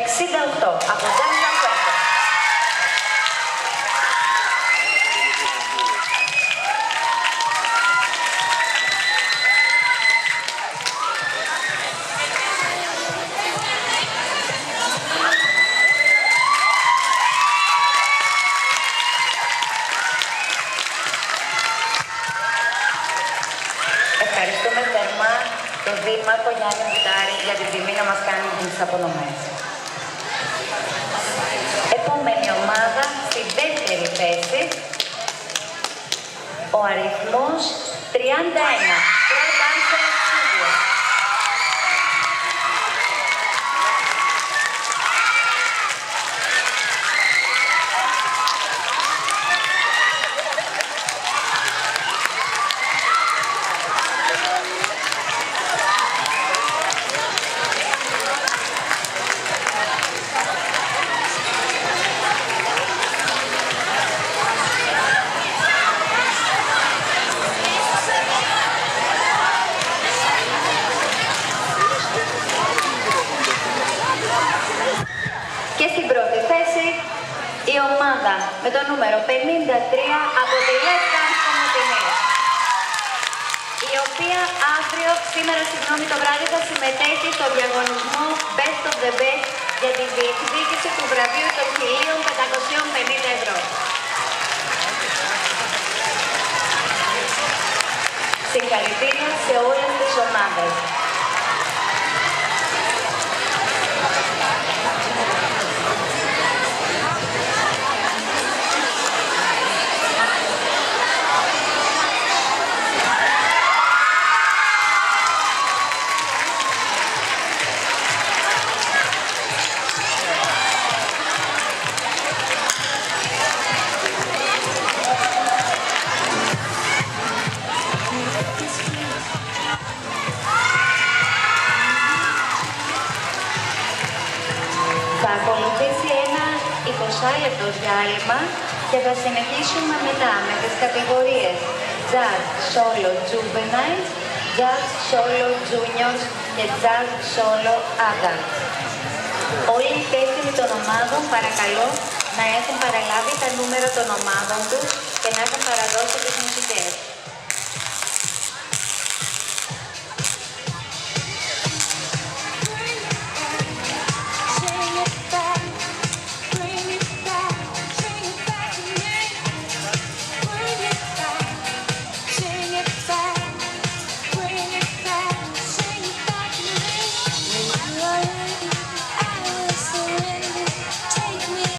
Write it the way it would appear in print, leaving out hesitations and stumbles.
68 από Τζάνι Λαουέτο. Ευχαριστούμε θερμά τον Δήμαρχο Γιάννη Βουτάρη για την τιμή να μας κάνει τις απονομές. Επόμενη ομάδα στη δεύτερη θέση, ο αριθμός 31. Και στην πρώτη θέση η ομάδα με το νούμερο 53 από τη Λεύκα Κομωτινή, η οποία σήμερα το βράδυ θα συμμετέχει στο διαγωνισμό Best of the Best για τη διεκδίκηση του βραβείου των 1.550 ευρώ. Συγχαρητήρια σε όλες τις ομάδες. Θα ακολουθήσει ένα 20 λεπτό διάλειμμα και θα συνεχίσουμε μετά με τις κατηγορίες Jazz Solo Juvenile, Jazz Solo Juniors και Jazz Solo Adults. Όλοι οι υπεύθυνοι των ομάδων παρακαλώ να έχουν παραλάβει τα νούμερα των ομάδων τους και να έχουν παραδώσει τις μουσικές.